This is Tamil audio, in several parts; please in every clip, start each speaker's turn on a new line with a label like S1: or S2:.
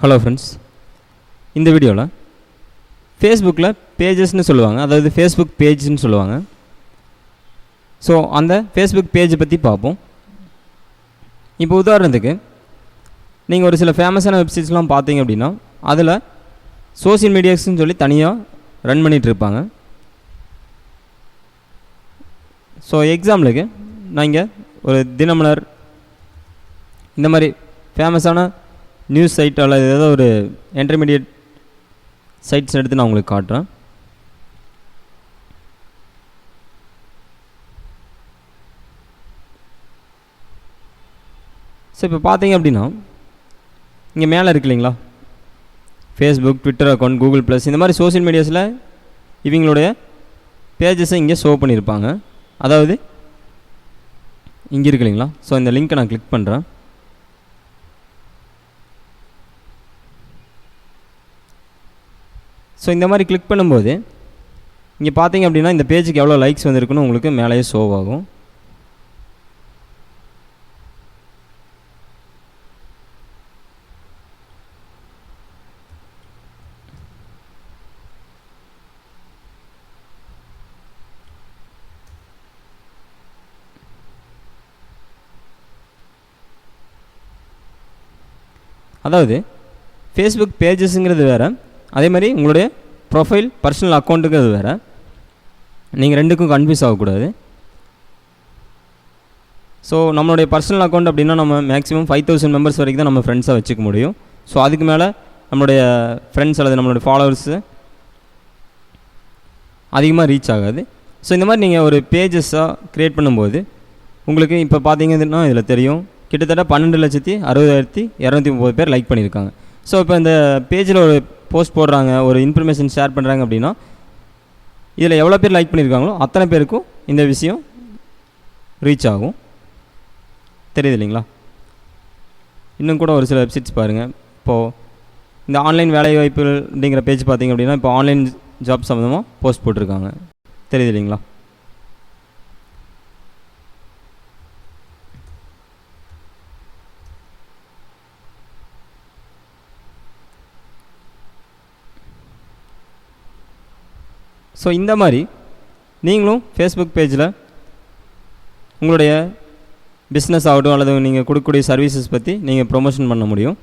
S1: ஹலோ ஃப்ரெண்ட்ஸ், இந்த வீடியோவில் ஃபேஸ்புக்கில் பேஜஸ்ன்னு சொல்லுவாங்க, அதாவது ஃபேஸ்புக் பேஜ்னு சொல்லுவாங்க. ஸோ அந்த ஃபேஸ்புக் பேஜை பற்றி பார்ப்போம். இப்போ உதாரணத்துக்கு நீங்கள் ஒரு சில ஃபேமஸான வெப்சைட்ஸ்லாம் பார்த்தீங்க அப்படின்னா அதில் சோசியல் மீடியாஸ்ன்னு சொல்லி தனியாக ரன் பண்ணிகிட்டு இருப்பாங்க. ஸோ எக்ஸாம்பிளுக்கு நான் இங்கே ஒரு தினமலர் இந்த மாதிரி ஃபேமஸான நியூஸ் சைட் அல்லது ஏதோ ஒரு இன்டர்மீடியட் சைட்ஸ் எடுத்து நான் உங்களுக்கு காட்டுறேன். ஸோ இப்போ பார்த்தீங்க அப்படின்னா இங்கே மேலே இருக்கு இல்லைங்களா, Facebook, Twitter account, Google plus, இந்த மாதிரி சோசியல் மீடியாஸில் இவங்களுடைய பேஜஸை இங்கே ஷோ பண்ணியிருப்பாங்க. அதாவது இங்கே இருக்கு இல்லைங்களா. ஸோ இந்த லிங்க்கை நான் கிளிக் பண்ணுறேன். ஸோ இந்த மாதிரி கிளிக் பண்ணும்போது இங்கே பார்த்தீங்க அப்படின்னா இந்த பேஜுக்கு எவ்வளோ லைக்ஸ் வந்துருக்குன்னு உங்களுக்கு மேலேயே ஷோ ஆகும். அதாவது ஃபேஸ்புக் பேஜஸ்ங்கிறது வேறு, அதே மாதிரி உங்களுடைய ப்ரொஃபைல் பர்சனல் அக்கௌண்ட்டுங்கிறது வேறு. நீங்கள் ரெண்டுக்கும் கன்ஃபியூஸ் ஆகக்கூடாது. ஸோ நம்மளுடைய பர்சனல் அக்கௌண்ட் அப்படின்னா நம்ம மேக்ஸிமம் 5000 மெம்பர்ஸ் வரைக்கும் தான் நம்ம ஃப்ரெண்ட்ஸாக வச்சுக்க முடியும். ஸோ அதுக்கு மேலே நம்மளுடைய ஃப்ரெண்ட்ஸ் அல்லது நம்மளுடைய ஃபாலோவர்ஸு அதிகமாக ரீச் ஆகாது. ஸோ இந்த மாதிரி நீங்கள் ஒரு பேஜஸாக க்ரியேட் பண்ணும்போது உங்களுக்கு இப்போ பார்த்தீங்கன்னா இதில் தெரியும், கிட்டத்தட்ட 12,60,230 பேர் லைக் பண்ணியிருக்காங்க. ஸோ இப்போ இந்த பேஜில் ஒரு போஸ்ட் போடுறாங்க, ஒரு இன்ஃபர்மேஷன் ஷேர் பண்ணுறாங்க அப்படின்னா இதில் எவ்வளோ பேர் லைக் பண்ணியிருக்காங்களோ அத்தனை பேருக்கும் இந்த விஷயம் ரீச் ஆகும். தெரியுது இல்லைங்களா. இன்னும் கூட ஒரு சில வெப்சைட்ஸ் பாருங்கள். இப்போது இந்த ஆன்லைன் வேலைவாய்ப்பு அப்படிங்கிற பேஜ் பார்த்திங்க அப்படின்னா இப்போ ஆன்லைன் ஜாப் சம்மந்தமாக போஸ்ட் போட்டிருக்காங்க. தெரியுது இல்லைங்களா. ஸோ இந்த மாதிரி நீங்களும் ஃபேஸ்புக் பேஜில் உங்களுடைய பிஸ்னஸ் ஆகட்டும் அல்லது நீங்கள் கொடுக்கக்கூடிய சர்வீசஸ் பற்றி நீங்கள் ப்ரொமோஷன் பண்ண முடியும்.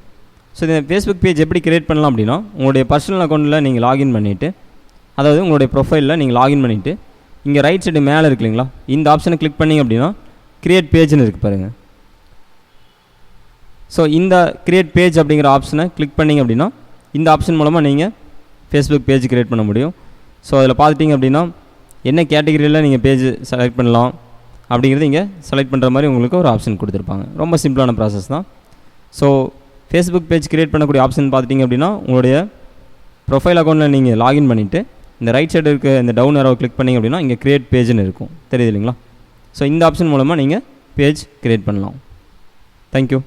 S1: ஸோ இந்த ஃபேஸ்புக் பேஜ் எப்படி க்ரியேட் பண்ணலாம் அப்படின்னா உங்களுடைய பர்சனல் அக்கௌண்ட்டில் நீங்கள் லாகின் பண்ணிவிட்டு, அதாவது உங்களுடைய ப்ரொஃபைலில் நீங்கள் லாகின் பண்ணிவிட்டு இங்கே ரைட் சைடு மேலே இருக்கு இல்லைங்களா, இந்த ஆப்ஷனை கிளிக் பண்ணிங்க அப்படின்னா க்ரியேட் பேஜ்னு இருக்குது பாருங்கள். ஸோ இந்த க்ரியேட் பேஜ் அப்படிங்கிற ஆப்ஷனை கிளிக் பண்ணிங்க அப்படின்னா இந்த ஆப்ஷன் மூலமாக நீங்கள் ஃபேஸ்புக் பேஜ் க்ரியேட் பண்ண முடியும். ஸோ அதில் பார்த்துட்டிங்க அப்படின்னா என்ன கேட்டகரியில் நீங்கள் பேஜ் செலக்ட் பண்ணலாம் அப்படிங்கிறது இங்கே செலக்ட் பண்ணுற மாதிரி உங்களுக்கு ஒரு ஆப்ஷன் கொடுத்துருப்பாங்க. ரொம்ப சிம்பிளான ப்ராசஸ் தான். ஸோ ஃபேஸ்புக் பேஜ் க்ரியேட் பண்ணக்கூடிய ஆப்ஷன் பார்த்துட்டிங்க அப்படின்னா உங்களுடைய ப்ரொஃபைல் அக்கௌண்ட்டில் நீங்கள் லாகின் பண்ணிவிட்டு இந்த ரைட் சைடு இருக்க இந்த டவுன் ஏரோவை கிளிக் பண்ணிங்க அப்படின்னா இங்கே க்ரியேட் பேஜ்னு இருக்கும். தெரியுது இல்லைங்களா. ஸோ இந்த ஆப்ஷன் மூலமாக நீங்கள் பேஜ் க்ரியேட் பண்ணலாம். தேங்க்யூ.